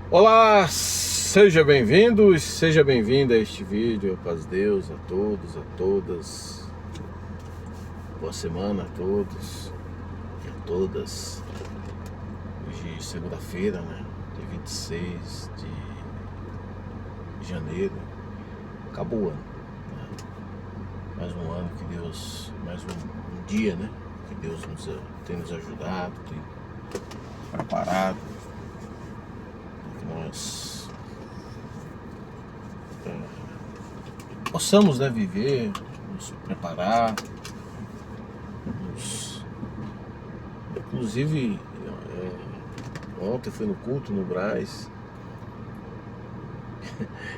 Olá, seja bem-vindo, seja bem-vinda a este vídeo. Paz de Deus a todos, a todas. Boa semana a todos e a todas. Hoje, segunda-feira, né? Dia 26 de janeiro. Acabou o ano, né? Mais um ano que Deus, mais um dia, né? Que Deus tem nos ajudado, tem preparado para que nós possamos, né, viver, nos preparar, inclusive ontem fui no culto no Brás.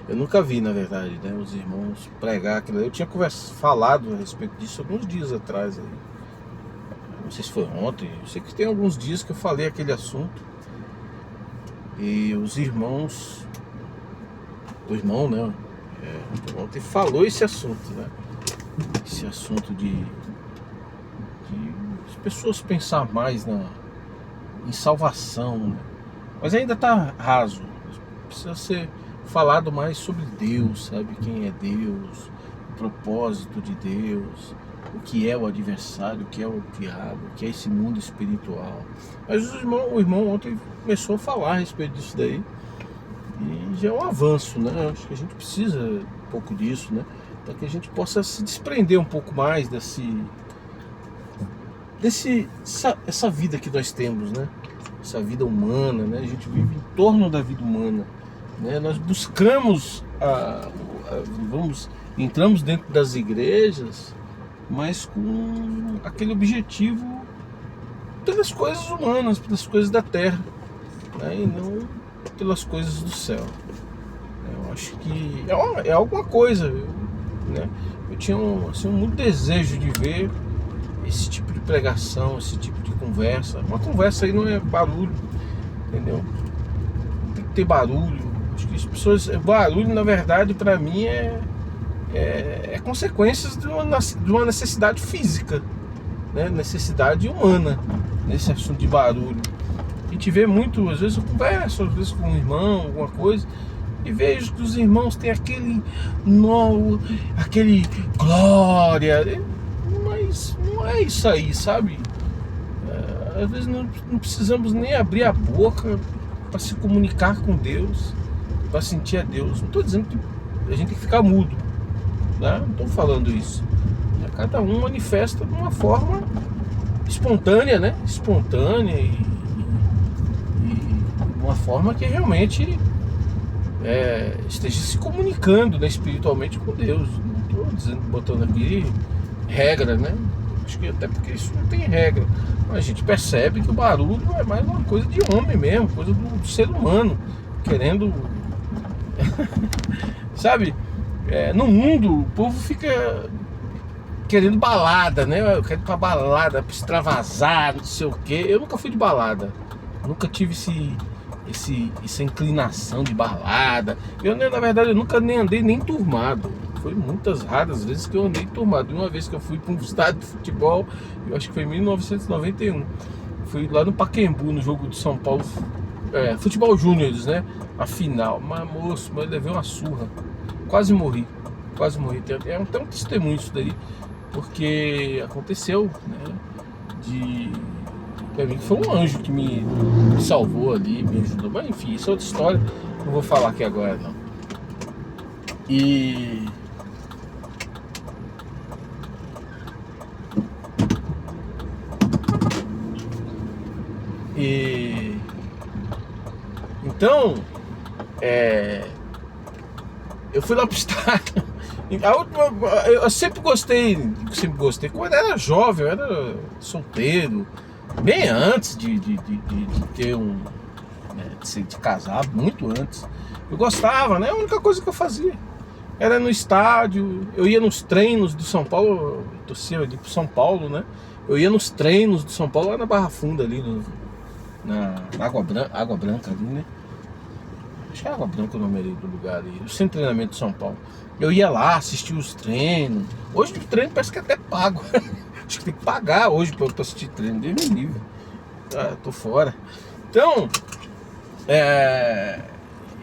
Eu nunca vi, na verdade, né, os irmãos pregar aquilo. Eu tinha falado a respeito disso alguns dias atrás aí. Não sei se foi ontem, eu sei que tem alguns dias que eu falei aquele assunto. E os irmãos, o irmão, né, ontem falou esse assunto, né? Esse assunto de as pessoas pensar mais em salvação, né? Mas ainda está raso. Precisa ser falado mais sobre Deus, sabe? Quem é Deus, o propósito de Deus, o que é o adversário, o que é o diabo, o que é esse mundo espiritual. Mas o irmão ontem começou a falar a respeito disso daí. E já é um avanço, né? Acho que a gente precisa um pouco disso, né? Para que a gente possa se desprender um pouco mais essa vida que nós temos, né? Essa vida humana, né? A gente vive em torno da vida humana, né? Nós buscamos entramos dentro das igrejas, mas com aquele objetivo pelas coisas humanas, pelas coisas da terra, né? E não pelas coisas do céu. Eu acho que é alguma coisa, né? Eu tinha muito desejo de ver esse tipo de pregação, esse tipo de conversa. Uma conversa aí não é barulho, entendeu? Não tem que ter barulho. Acho que as pessoas, barulho na verdade para mim é consequências de uma necessidade física, né? Necessidade humana nesse assunto de barulho. A gente vê muito, às vezes eu converso às vezes com um irmão, alguma coisa, e vejo que os irmãos têm aquele glória, mas não é isso aí, sabe? Às vezes não precisamos nem abrir a boca para se comunicar com Deus, para sentir a Deus. Não estou dizendo que a gente tem que ficar mudo, né? Não estou falando isso. Cada um manifesta de uma forma espontânea, né? Espontânea e uma forma que realmente esteja se comunicando, né, espiritualmente com Deus. Não estou dizendo, botando aqui regra, né? Acho que até porque isso não tem regra. Mas a gente percebe que o barulho é mais uma coisa de homem mesmo, coisa do ser humano, querendo sabe? No mundo o povo fica querendo balada, né? Eu quero ir pra balada, pra extravasar, não sei o quê. Eu nunca fui de balada, nunca tive essa inclinação de balada. Na verdade, eu nunca nem andei nem turmado. Foi muitas raras vezes que eu andei turmado. Uma vez que eu fui para um estádio de futebol, eu acho que foi em 1991. Fui lá no Pacaembu, no jogo de São Paulo, Futebol Júnior, né? A final. Mas, moço, eu levei uma surra. Quase morri. Quase morri. Tem um testemunho isso daí. Porque aconteceu, né? Pra mim foi um anjo que me salvou ali, me ajudou. Mas enfim, isso é outra história. Não vou falar aqui agora, não. Então, eu fui lá pro estádio. Eu sempre gostei. Quando eu era jovem, eu era solteiro. Bem antes de ter de casar, muito antes. Eu gostava, né? A única coisa que eu fazia era no estádio. Eu ia nos treinos do São Paulo, eu torcia ali pro São Paulo, né? Eu ia nos treinos do São Paulo lá na Barra Funda, ali na Água Branca ali, né? Acho que é Água Branca o nome ali do lugar ali, o centro de treinamento de São Paulo. Eu ia lá, assistir os treinos. Hoje o treino parece que é até pago. Acho que tem que pagar hoje pra assistir treino. Deus me livre. Tô fora. Então,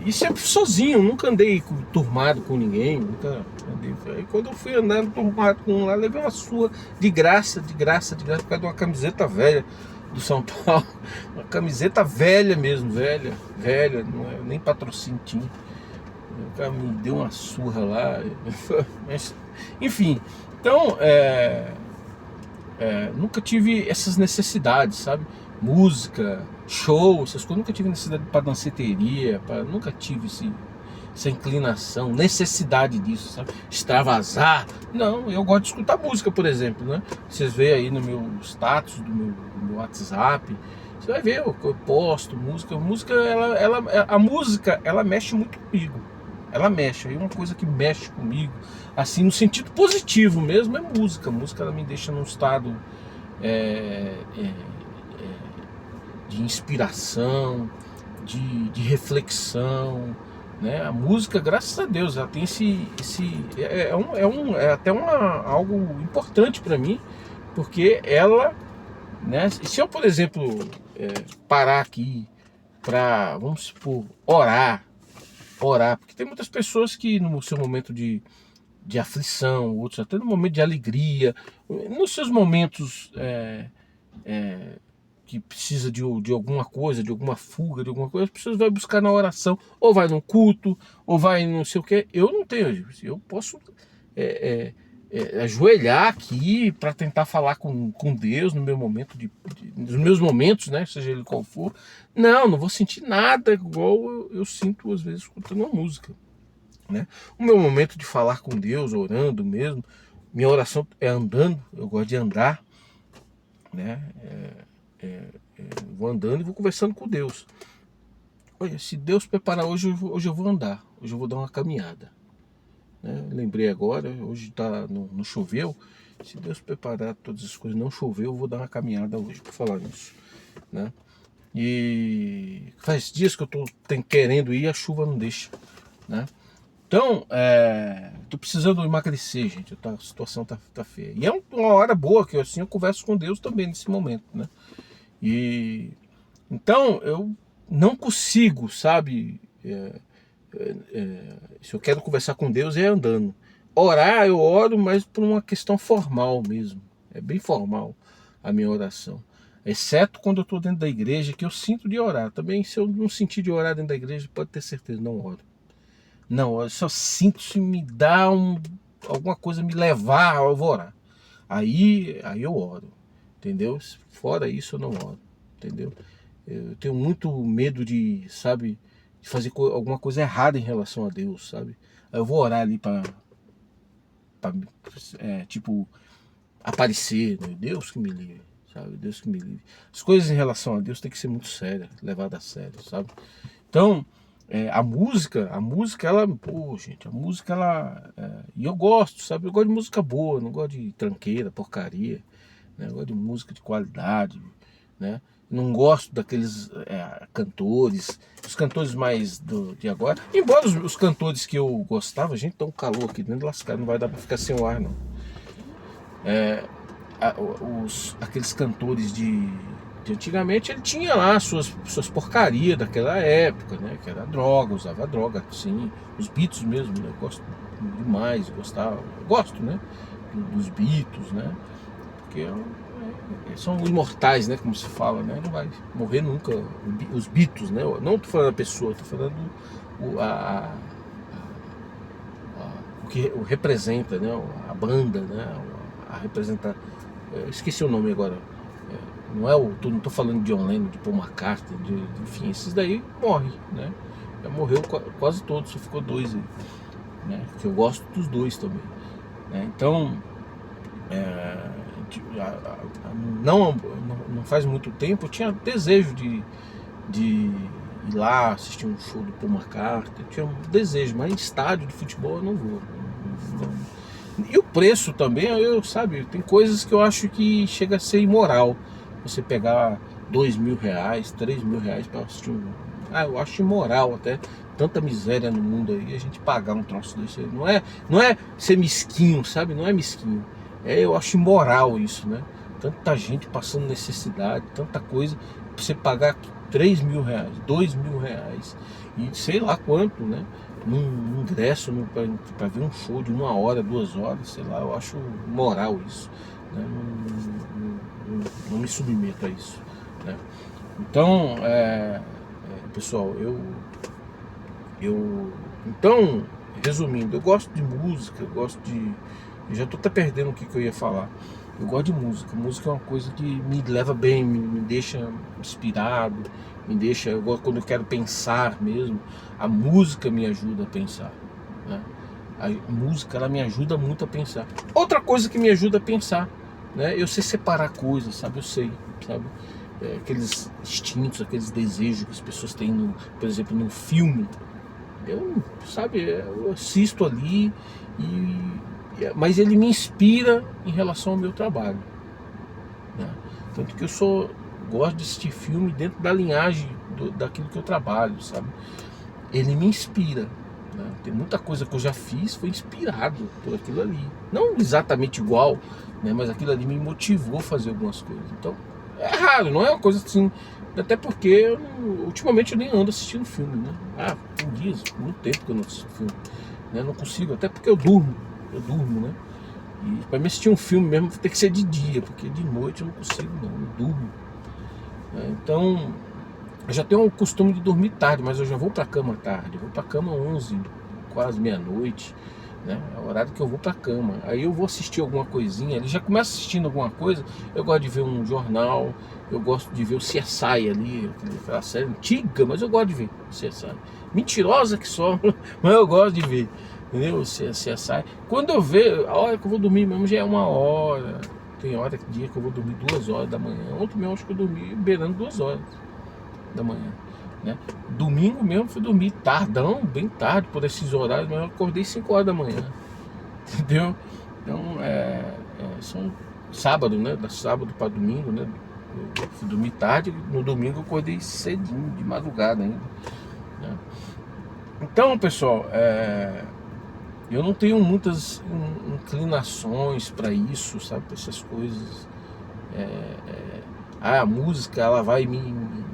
E sempre sozinho, nunca andei turmado com ninguém, nunca andei. Aí quando eu fui andando turmado com um lá, levei uma surra de graça, por causa de uma camiseta velha do São Paulo. Uma camiseta velha mesmo, velha, não é, nem patrocínio tinha. O cara me deu uma surra lá. Mas, enfim, então nunca tive essas necessidades, sabe? Música, show, essas coisas. Nunca tive necessidade para danceteria, nunca tive essa inclinação, necessidade disso, sabe? Extravasar. Não, eu gosto de escutar música, por exemplo, né? Vocês veem aí no meu status do meu WhatsApp, você vai ver, eu posto música. A música, ela mexe muito comigo. Ela mexe, aí uma coisa que mexe comigo, assim, no sentido positivo mesmo, é música. A música, ela me deixa num estado de inspiração, de reflexão, né? A música, graças a Deus, ela tem é até algo importante para mim, porque ela, né? Se eu, por exemplo, parar aqui para, vamos supor, orar, porque tem muitas pessoas que no seu momento de aflição, outros até no momento de alegria, nos seus momentos que precisa de alguma coisa, de alguma fuga, de alguma coisa, as pessoas vão buscar na oração, ou vai num culto, ou vai não sei o que. Eu não tenho, eu posso ajoelhar aqui para tentar falar com Deus no meu momento nos meus momentos, né, seja ele qual for. Não vou sentir nada igual eu sinto às vezes escutando uma música, né? O meu momento de falar com Deus, orando mesmo, minha oração é andando, eu gosto de andar, né? Vou andando e vou conversando com Deus. Olha, se Deus preparar hoje eu vou andar, hoje eu vou dar uma caminhada, né? Lembrei agora, hoje não choveu. Se Deus preparar todas as coisas, não choveu, eu vou dar uma caminhada hoje, por falar nisso, né? E faz dias que eu tô querendo ir, a chuva não deixa, né? Então, tô precisando emagrecer, gente. A situação tá feia. E é uma hora boa que eu converso com Deus também nesse momento, né? E então eu não consigo, sabe? Se eu quero conversar com Deus é andando. Orar, eu oro, mas por uma questão formal mesmo. É bem formal a minha oração. Exceto quando eu estou dentro da igreja, que eu sinto de orar. Também, se eu não sentir de orar dentro da igreja, pode ter certeza, não oro. Não, eu só sinto se me dá alguma coisa me levar, eu vou orar. Aí eu oro, entendeu? Fora isso eu não oro, entendeu? Eu tenho muito medo de, sabe, de fazer alguma coisa errada em relação a Deus, sabe? Aí eu vou orar ali para tipo, aparecer, né? Deus que me livre, sabe? Deus que me livre. As coisas em relação a Deus tem que ser muito sérias, levadas a sério, sabe? Então, a música, ela, pô, gente, a música, ela, e eu gosto, sabe? Eu gosto de música boa, não gosto de tranqueira, porcaria, né? Eu gosto de música de qualidade, né? Não gosto daqueles cantores, os cantores mais de agora, embora os cantores que eu gostava, gente, tá um calor aqui dentro, lascado, não vai dar pra ficar sem o ar, não. Aqueles cantores de antigamente, ele tinha lá suas porcarias daquela época, né? Que era droga, usava droga, sim. Os Beatles mesmo, né? Eu gosto demais, gosto, né? Dos Beatles, né? Porque são imortais, né? Como se fala, né? Não vai morrer nunca. Os Beatles, né? Não tô falando da pessoa, tô falando o que representa, né? A banda, né? A representar. Esqueci o nome agora. Não tô falando de John Lennon, de Paul McCartney, enfim, esses daí morrem, né? Já morreu quase todos, só ficou 2 aí, né? Que eu gosto dos 2 também, né? Então, não faz muito tempo eu tinha desejo de ir lá assistir um show do Paul McCartney, eu tinha um desejo, mas em estádio de futebol eu não vou. E o preço também, sabe, tem coisas que eu acho que chega a ser imoral. Você pegar R$2.000, R$3.000 para assistir eu acho imoral até, tanta miséria no mundo aí, a gente pagar um troço desse aí. Não é ser mesquinho, sabe? Não é mesquinho. Eu acho imoral isso, né? Tanta gente passando necessidade, tanta coisa, pra você pagar R$ 3.000, R$ 2.000 e sei lá quanto, né? Num ingresso para ver um show de 1 hora, 2 horas, sei lá, eu acho moral isso, né? Não me submeto a isso, né? Então, pessoal, então, resumindo, eu gosto de música, eu já estou até perdendo o que eu ia falar. Eu gosto de música. Música é uma coisa que me leva bem, me deixa inspirado, eu gosto quando eu quero pensar mesmo. A música me ajuda a pensar, né? A música, ela me ajuda muito a pensar. Outra coisa que me ajuda a pensar, né? Eu sei separar coisas, sabe? Eu sei, sabe? Aqueles instintos, aqueles desejos que as pessoas têm, por exemplo, no filme. Eu assisto ali, mas ele me inspira em relação ao meu trabalho, né? Tanto que gosto de assistir filme dentro da linhagem daquilo que eu trabalho, sabe? Ele me inspira, né? Tem muita coisa que eu já fiz, foi inspirado por aquilo ali. Não exatamente igual, né? Mas aquilo ali me motivou a fazer algumas coisas. Então, é raro, não é uma coisa assim. Até porque ultimamente eu nem ando assistindo filme, né? Tem dias, muito tempo que eu não assisto filme, né? Não consigo, até porque eu durmo, né? E para mim assistir um filme mesmo tem que ser de dia, porque de noite eu não consigo não, eu durmo, né? Então, eu já tenho o costume de dormir tarde, mas eu já vou para cama tarde, eu vou para cama 11, quase meia-noite, né? É o horário que eu vou pra cama. Aí eu vou assistir alguma coisinha, ele já começa assistindo alguma coisa. Eu gosto de ver um jornal, eu gosto de ver o CSI ali, aquela série antiga, mas eu gosto de ver o CSI. Mentirosa que só, mas eu gosto de ver, entendeu? O CSI. Quando eu ver, a hora que eu vou dormir mesmo já é 1 hora. Tem hora, dia que eu vou dormir 2 horas da manhã. Ontem mesmo acho que eu dormi beirando 2 horas da manhã, né? Domingo mesmo fui dormir tardão, bem tarde, por esses horários, mas eu acordei 5 horas da manhã, entendeu? Então, são sábado, né? Da sábado para domingo, né? Eu fui dormir tarde, no domingo eu acordei cedinho, de madrugada ainda, né? Então, pessoal, eu não tenho muitas inclinações para isso, sabe? Para essas coisas. A música, ela vai me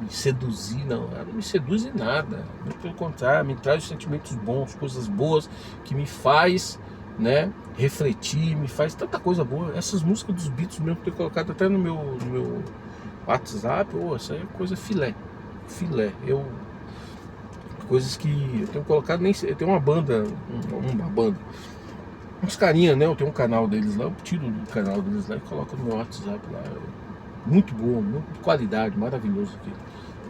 seduzir. Não, ela não me seduz em nada, muito pelo contrário, me traz sentimentos bons, coisas boas que me faz, né, refletir, me faz tanta coisa boa. Essas músicas dos Beatles mesmo que eu tenho colocado até no meu WhatsApp, essa é coisa filé, coisas que eu tenho colocado, nem sei, eu tenho uma banda, uns carinha, né, eu tenho um canal deles lá, eu tiro do canal deles lá e coloco no meu WhatsApp lá. Muito bom, muito de qualidade, maravilhoso aqui,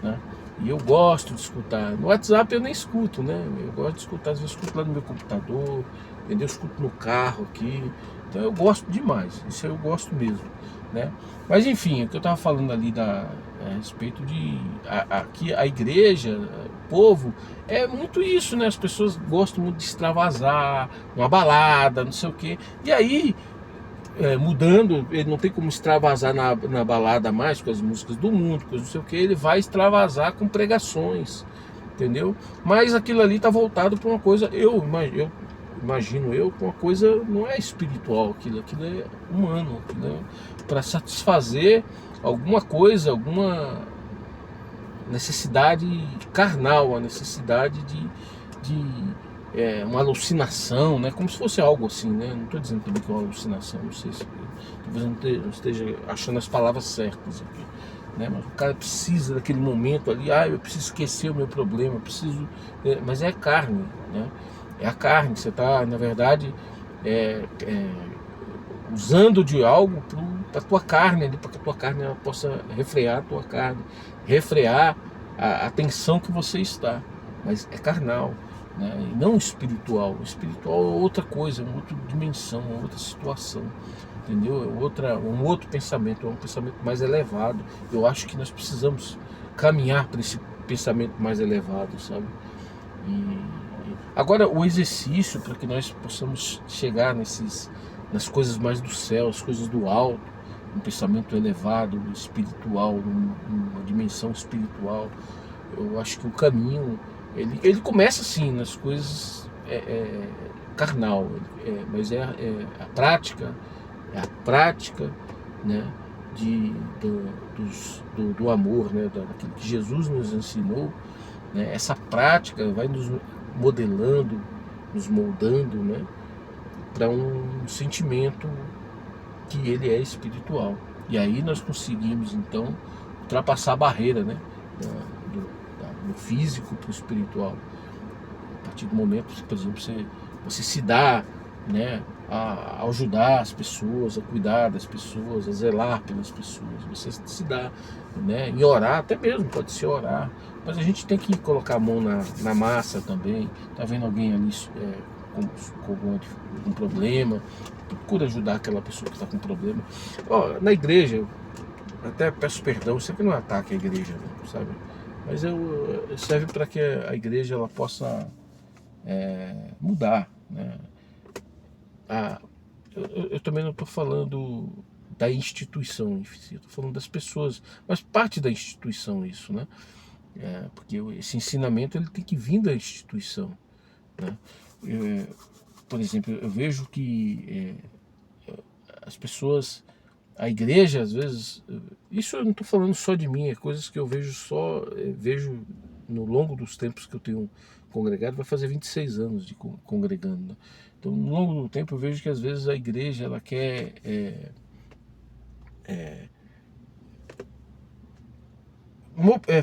né? E eu gosto de escutar. No WhatsApp eu nem escuto, né? Eu gosto de escutar, às vezes eu escuto lá no meu computador, entendeu? Eu escuto no carro aqui. Então eu gosto demais, isso eu gosto mesmo, né? Mas enfim, o que eu estava falando ali a respeito de aqui a igreja, o povo, é muito isso, né? As pessoas gostam muito de extravasar, uma balada, não sei o quê. E aí, mudando, ele não tem como extravasar na balada mais com as músicas do mundo, com não sei o que, ele vai extravasar com pregações, entendeu? Mas aquilo ali está voltado para uma coisa, eu imagino com uma coisa, não é espiritual, aquilo é humano, para satisfazer alguma coisa, alguma necessidade carnal, a necessidade de uma alucinação, né? Como se fosse algo assim, né? Não estou dizendo também que é uma alucinação, não sei se talvez eu não esteja achando as palavras certas aqui, né? Mas o cara precisa daquele momento ali, eu preciso esquecer o meu problema, mas é a carne, né? É a carne, você está, na verdade, usando de algo para a tua carne, para que a tua carne ela possa refrear a tua carne, refrear a tensão que você está, mas é carnal, né? E não espiritual. O espiritual é outra coisa, é uma outra dimensão, uma outra situação, entendeu? Um outro pensamento, é um pensamento mais elevado. Eu acho que nós precisamos caminhar para esse pensamento mais elevado, sabe? Agora o exercício para que nós possamos chegar nas coisas mais do céu, as coisas do alto, um pensamento elevado, espiritual, uma dimensão espiritual. Eu acho que o caminho ele começa assim nas coisas carnal, mas a prática, né? do amor, né? Daquilo que Jesus nos ensinou, né? Essa prática vai nos modelando, nos moldando, né? Para um sentimento que ele é espiritual. E aí nós conseguimos então ultrapassar a barreira, né? Do físico para o espiritual. A partir do momento que, por exemplo, você se dá, né, a ajudar as pessoas, a cuidar das pessoas, a zelar pelas pessoas, você se dá, né, em orar, até mesmo pode ser orar, mas a gente tem que colocar a mão na massa também. Tá vendo alguém ali com problema, procura ajudar aquela pessoa que está com problema. Na igreja, eu até peço perdão, isso aqui não é ataque à igreja, não, sabe? Mas serve para que a igreja ela possa mudar, né? Eu também não estou falando da instituição em si, estou falando das pessoas, mas parte da instituição isso, né? Porque esse ensinamento ele tem que vir da instituição, né? Por exemplo, eu vejo que as pessoas, a igreja às vezes, isso eu não estou falando só de mim, é coisas que eu vejo no longo dos tempos que eu tenho congregado, vai fazer 26 anos de congregando, né? Então, no longo do tempo eu vejo que às vezes a igreja ela quer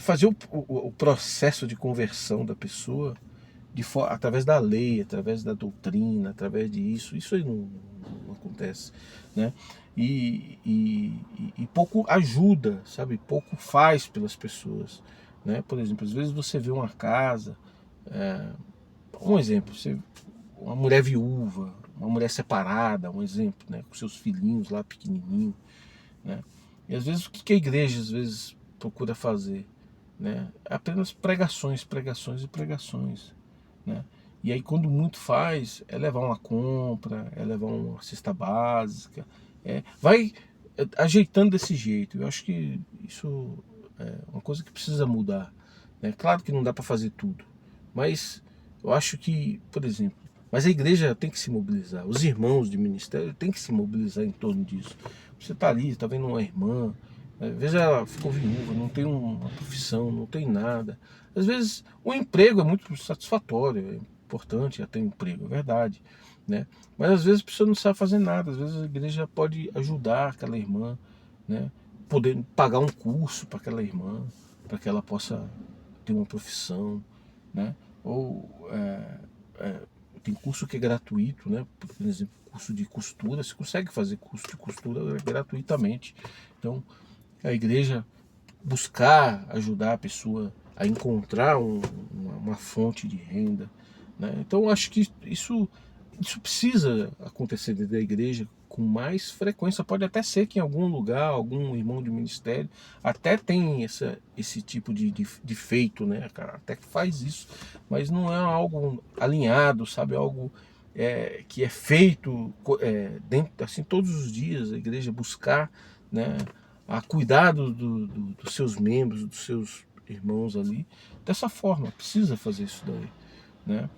fazer o processo de conversão da pessoa através da lei, através da doutrina, através disso. Isso aí não acontece, né? E pouco ajuda, sabe? Pouco faz pelas pessoas, né? Por exemplo, às vezes você vê uma casa, um exemplo, uma mulher viúva, uma mulher separada, um exemplo, né? Com seus filhinhos lá pequenininhos, né? E às vezes o que a igreja às vezes procura fazer, né? Apenas pregações, pregações e pregações, né? E aí quando muito faz, é levar uma compra, é levar uma cesta básica, vai ajeitando desse jeito. Eu acho que isso é uma coisa que precisa mudar, né? Claro que não dá para fazer tudo, mas eu acho que, por exemplo, mas a igreja tem que se mobilizar, os irmãos de ministério têm que se mobilizar em torno disso. Você está ali, está vendo uma irmã, às vezes ela ficou viúva, não tem uma profissão, não tem nada. Às vezes o emprego é muito satisfatório, é importante ter um emprego, é verdade, né? Mas às vezes a pessoa não sabe fazer nada, às vezes a igreja pode ajudar aquela irmã, né? Poder pagar um curso para aquela irmã, para que ela possa ter uma profissão, né? Ou tem curso que é gratuito, né? Por exemplo, curso de costura, você consegue fazer curso de costura gratuitamente. Então, a igreja buscar ajudar a pessoa a encontrar uma fonte de renda, né? Então, eu acho que isso precisa acontecer dentro da igreja com mais frequência. Pode até ser que em algum lugar, algum irmão de ministério até tem esse tipo de feito, né, cara? Até que faz isso, mas não é algo alinhado, sabe? Algo que é feito dentro, assim, todos os dias, a igreja buscar, né, a cuidar dos seus membros, dos seus irmãos ali, dessa forma. Precisa fazer isso daí, né?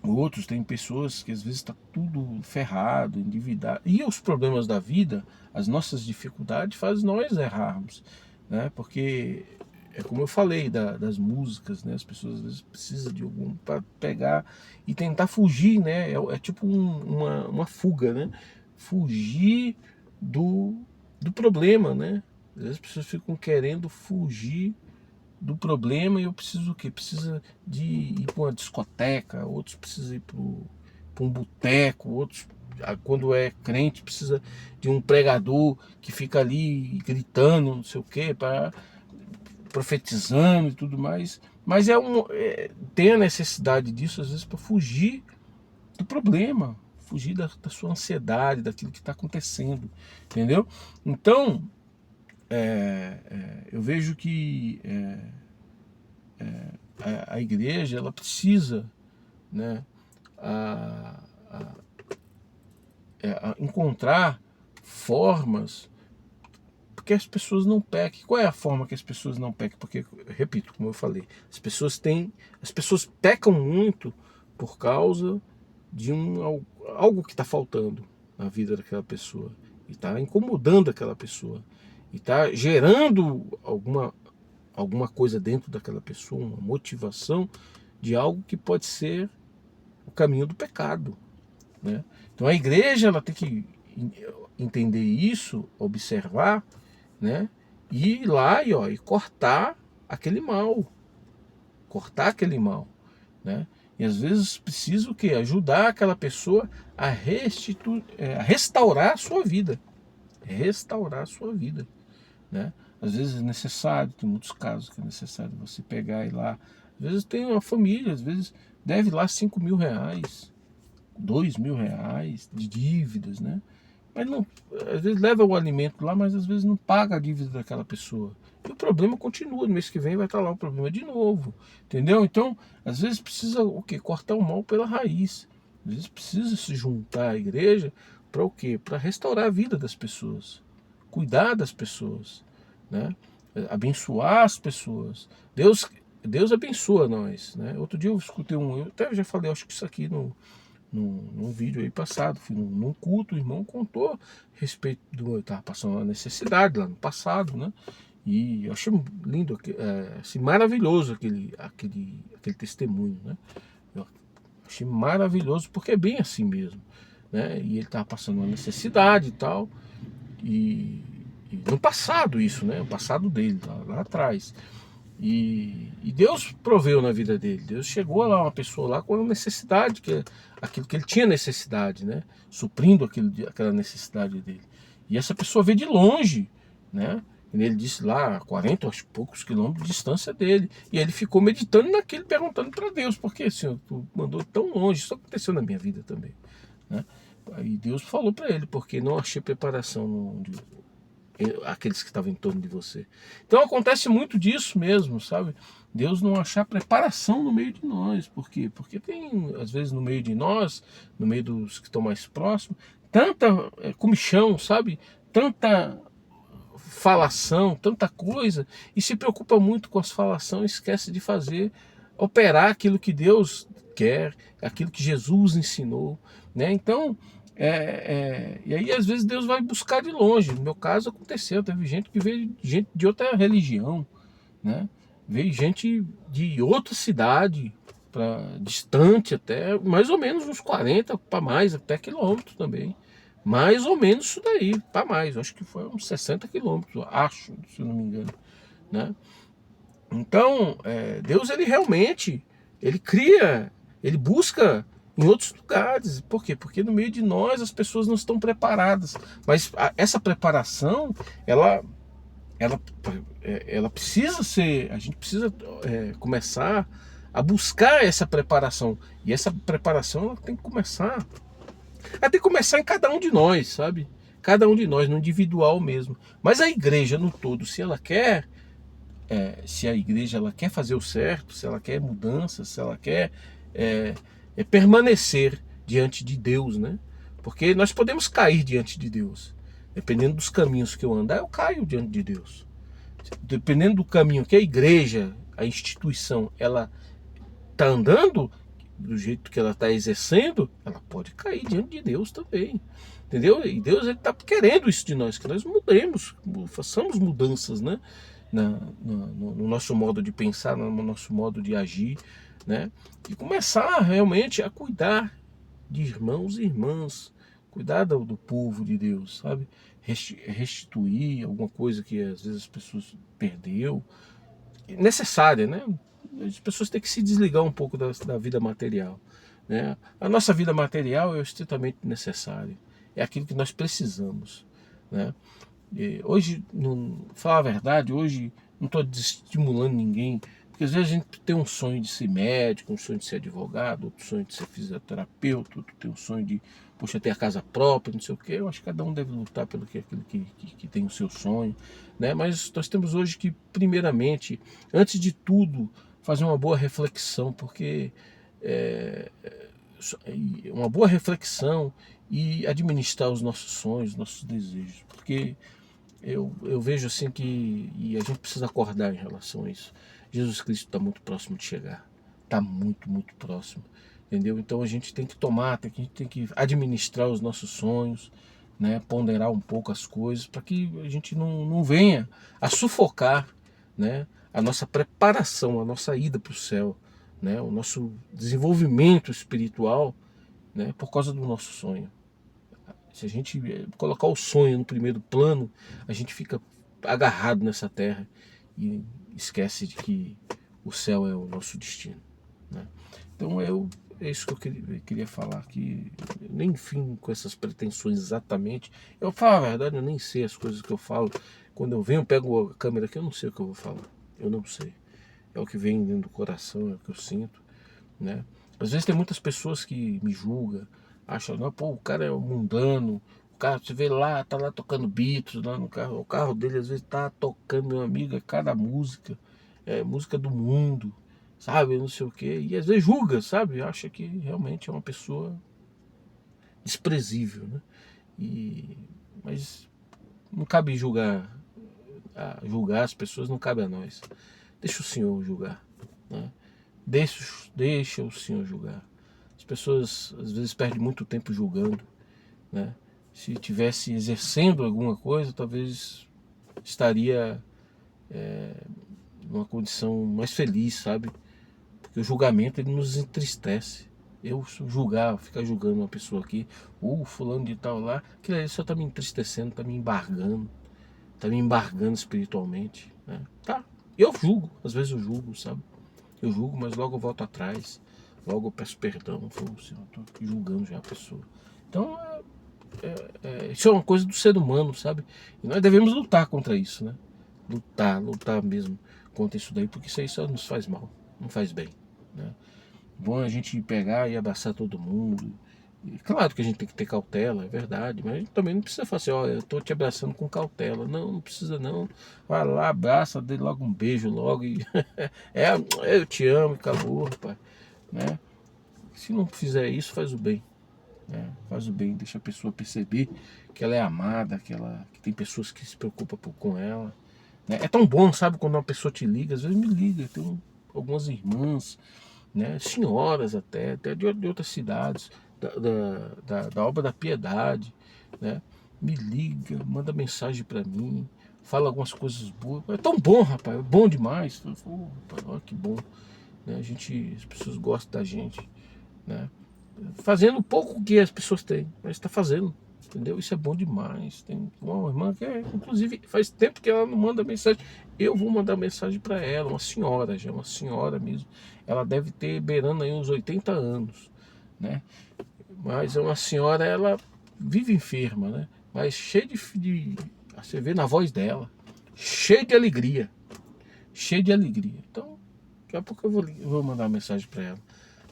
Outros, tem pessoas que às vezes está tudo ferrado, endividado. E os problemas da vida, as nossas dificuldades, fazem nós errarmos, né? Porque é como eu falei das músicas, né? As pessoas às vezes precisam de algum para pegar e tentar fugir, né? É tipo uma fuga, né? Fugir do problema, né? Às vezes as pessoas ficam querendo fugir do problema, e eu preciso o quê? Precisa de ir para uma discoteca, outros precisam ir para um boteco, outros, quando é crente, precisa de um pregador que fica ali gritando, não sei o quê, profetizando e tudo mais. Mas tem a necessidade disso, às vezes, para fugir do problema, fugir da sua ansiedade, daquilo que está acontecendo, entendeu? Então, eu vejo que a igreja ela precisa, né, encontrar formas porque as pessoas não pequem. Qual é a forma que as pessoas não pequem? Porque, repito, como eu falei, as pessoas pecam muito por causa de algo que está faltando na vida daquela pessoa e está incomodando aquela pessoa. e está gerando alguma coisa dentro daquela pessoa, uma motivação de algo que pode ser o caminho do pecado, né? Então a igreja ela tem que entender isso, observar, né? E ir lá e cortar aquele mal, né? E às vezes precisa o quê? Ajudar aquela pessoa a restaurar a sua vida, restaurar a sua vida, né? Às vezes é necessário, tem muitos casos que é necessário você pegar e ir lá. Às vezes tem uma família, às vezes deve lá R$ 5.000, R$ 2.000 de dívidas, né? Mas não, às vezes leva o alimento lá, mas às vezes não paga a dívida daquela pessoa. E o problema continua, no mês que vem vai estar lá o problema de novo, entendeu? Então, às vezes precisa o quê? Cortar o mal pela raiz. Às vezes precisa se juntar à igreja para o quê? Para restaurar a vida das pessoas, cuidar das pessoas, né? Abençoar as pessoas. Deus abençoa nós, né? Outro dia eu escutei eu até já falei, acho que isso aqui num vídeo aí passado, fui num culto, o irmão contou a respeito do. Eu estava passando uma necessidade lá no passado, né? E eu achei lindo, assim, maravilhoso aquele testemunho, né? Eu achei maravilhoso, porque é bem assim mesmo, né? E ele estava passando uma necessidade e tal, e no passado isso, né? O passado dele, lá atrás. E Deus proveu na vida dele. Deus chegou lá, uma pessoa lá com uma necessidade, que é aquilo que ele tinha necessidade, né? Suprindo aquela necessidade dele. E essa pessoa veio de longe, né? E ele disse lá, 40 aos poucos quilômetros de distância dele. E ele ficou meditando naquilo, perguntando para Deus, por que, Senhor, tu mandou tão longe? Isso aconteceu na minha vida também, né? Aí Deus falou para ele, porque não achei preparação aqueles que estavam em torno de você. Então acontece muito disso mesmo, sabe? Deus não achar preparação no meio de nós. Por quê? Porque tem, às vezes, no meio de nós, no meio dos que estão mais próximos, tanta comichão, sabe? Tanta falação, tanta coisa, e se preocupa muito com as falações, esquece de fazer, operar aquilo que Deus quer, aquilo que Jesus ensinou, né? Então, e aí às vezes Deus vai buscar de longe. No meu caso aconteceu, teve gente que veio, gente de outra religião, né? Veio gente de outra cidade, distante até, mais ou menos uns 40 para mais, até quilômetros também. Mais ou menos isso daí, para mais, acho que foi uns 60 quilômetros, acho, se eu não me engano, né? Então, Deus, ele realmente, ele cria, ele busca em outros lugares. Por quê? Porque no meio de nós as pessoas não estão preparadas. Mas essa preparação, ela precisa ser, a gente precisa começar a buscar essa preparação. E essa preparação ela tem que começar em cada um de nós, sabe? Cada um de nós, no individual mesmo. Mas a igreja no todo, se ela quer, se a igreja ela quer fazer o certo, se ela quer mudança, se ela quer permanecer diante de Deus, né? Porque nós podemos cair diante de Deus. Dependendo dos caminhos que eu andar, eu caio diante de Deus. Dependendo do caminho que a igreja, a instituição, ela está andando, do jeito que ela está exercendo, ela pode cair diante de Deus também, entendeu? E Deus está querendo isso de nós, que nós mudemos, façamos mudanças, né? No nosso modo de pensar, no nosso modo de agir, né? E começar realmente a cuidar de irmãos e irmãs, cuidar do povo de Deus, sabe? Restituir alguma coisa que às vezes as pessoas perdeu, necessária, né? As pessoas têm que se desligar um pouco da vida material, né? A nossa vida material é estritamente necessária, é aquilo que nós precisamos, né? E hoje, falar a verdade, hoje não estou desestimulando ninguém, porque às vezes a gente tem um sonho de ser médico, um sonho de ser advogado, outro sonho de ser fisioterapeuta, outro tem um sonho de, poxa, ter a casa própria, não sei o quê. Eu acho que cada um deve lutar pelo aquilo que tem o seu sonho, né? Mas nós temos hoje que, primeiramente, antes de tudo, fazer uma boa reflexão, porque uma boa reflexão e administrar os nossos sonhos, nossos desejos, porque eu vejo assim e a gente precisa acordar em relação a isso. Jesus Cristo está muito próximo de chegar, está muito, muito próximo, entendeu? Então a gente tem que a gente tem que administrar os nossos sonhos, né, ponderar um pouco as coisas, para que a gente não venha a sufocar, né, a nossa preparação, a nossa ida para o céu, né, o nosso desenvolvimento espiritual, né, por causa do nosso sonho. Se a gente colocar o sonho no primeiro plano, a gente fica agarrado nessa terra e esquece de que o céu é o nosso destino, né? Então é isso que eu queria falar, que nem enfim com essas pretensões exatamente. Eu falo a verdade, eu nem sei as coisas que eu falo. Quando eu venho, eu pego a câmera aqui, eu não sei o que eu vou falar. Eu não sei. É o que vem dentro do coração, é o que eu sinto, né? Às vezes tem muitas pessoas que me julgam, acham, não, pô, o cara é um mundano, o cara, você vê lá, tá lá tocando Beatles lá no carro, o carro dele às vezes tá tocando, meu amigo, é cada música, é música do mundo, sabe, não sei o quê, e às vezes julga, sabe, acha que realmente é uma pessoa desprezível, né? Mas não cabe julgar as pessoas, não cabe a nós. Deixa o Senhor julgar, né? Deixa o Senhor julgar. As pessoas às vezes perdem muito tempo julgando, né? Se tivesse exercendo alguma coisa, talvez estaria numa condição mais feliz, sabe? Porque o julgamento ele nos entristece. Eu ficar julgando uma pessoa aqui, fulano de tal lá, aquilo ali só tá me entristecendo, tá me embargando espiritualmente, né? Tá, eu julgo, às vezes eu julgo, sabe? Eu julgo, mas logo eu volto atrás, logo eu peço perdão, falo, Senhor, eu tô julgando já a pessoa. Então, isso é uma coisa do ser humano, sabe? E nós devemos lutar contra isso, né? Lutar mesmo contra isso daí, porque isso aí só nos faz mal, não faz bem, né? Bom a gente pegar e abraçar todo mundo. E claro que a gente tem que ter cautela, é verdade, mas a gente também não precisa falar assim, ó, eu tô te abraçando com cautela. Não, não precisa não. Vai lá, abraça, dê logo um beijo logo e eu te amo, e acabou, rapaz, né? Se não fizer isso, faz o bem, né? Faz o bem, deixa a pessoa perceber que ela é amada, que tem pessoas que se preocupam com ela, né? É tão bom, sabe, quando uma pessoa te liga, às vezes me liga, tem algumas irmãs, né, senhoras até de outras cidades, da obra da piedade, né, me liga, manda mensagem para mim, fala algumas coisas boas. É tão bom, rapaz, é bom demais. Rapaz, olha que bom, né? As pessoas gostam da gente, né? Fazendo o pouco que as pessoas têm, mas está fazendo, entendeu? Isso é bom demais. Tem uma irmã que inclusive faz tempo que ela não manda mensagem. Eu vou mandar mensagem para ela, uma senhora, já uma senhora mesmo. Ela deve ter beirando aí uns 80 anos, né? Mas é uma senhora, ela vive enferma, né? Mas cheia você vê na voz dela, cheia de alegria, cheia de alegria. Então, daqui a pouco eu vou mandar uma mensagem para ela,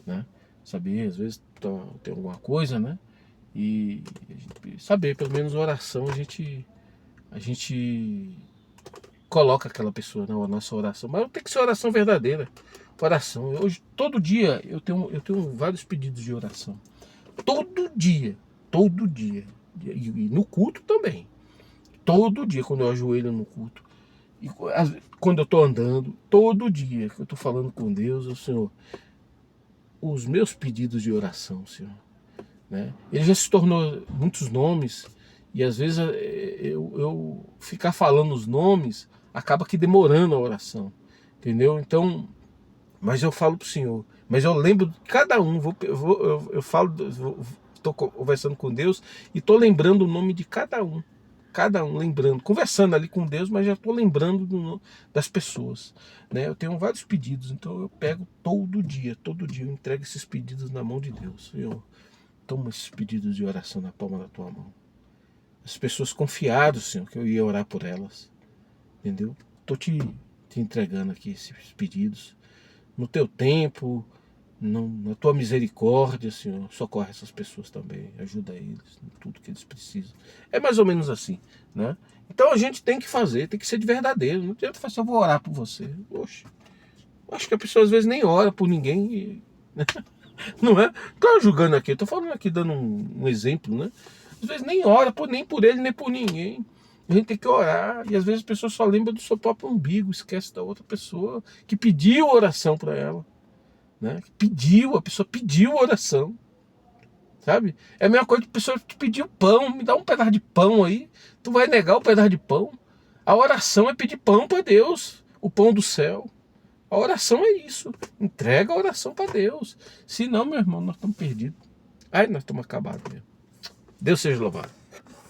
né? Saber, às vezes tem alguma coisa, né? E saber, pelo menos oração, a gente coloca aquela pessoa na nossa oração. Mas tem que ser oração verdadeira. Oração. Hoje, todo dia, eu tenho vários pedidos de oração. Todo dia. Todo dia. E no culto também. Todo dia, quando eu ajoelho no culto. E quando eu estou andando, todo dia que eu estou falando com Deus, o Senhor, os meus pedidos de oração, Senhor, né? Ele já se tornou muitos nomes e às vezes eu ficar falando os nomes acaba que demorando a oração, entendeu? Então, mas eu falo pro Senhor, mas eu lembro de cada um, eu falo, estou conversando com Deus e estou lembrando o nome de cada um lembrando, conversando ali com Deus, mas já estou lembrando das pessoas, né? Eu tenho vários pedidos, então eu pego todo dia eu entrego esses pedidos na mão de Deus. Eu toma esses pedidos de oração na palma da tua mão. As pessoas confiaram, Senhor, que eu ia orar por elas, entendeu? Estou te entregando aqui esses pedidos no teu tempo, na tua misericórdia, Senhor. Socorre essas pessoas também, ajuda eles em tudo que eles precisam. É mais ou menos assim, né? Então a gente tem que fazer, tem que ser de verdadeiro. Não adianta falar assim, eu vou orar por você. Oxe, acho que a pessoa às vezes nem ora por ninguém, né? Não é? Tô julgando aqui, tô falando aqui, dando um exemplo, né? Às vezes nem ora nem por ele, nem por ninguém. A gente tem que orar. E às vezes a pessoa só lembra do seu próprio umbigo, esquece da outra pessoa que pediu oração para ela, né? A pessoa pediu oração. sabe? É a mesma coisa que a pessoa te pedir o pão, me dá um pedaço de pão aí, tu vai negar o pedaço de pão? A oração é pedir pão para Deus, o pão do céu. A oração é isso, entrega a oração para Deus. Se não, meu irmão, nós estamos perdidos. Aí nós estamos acabados mesmo. Deus seja louvado.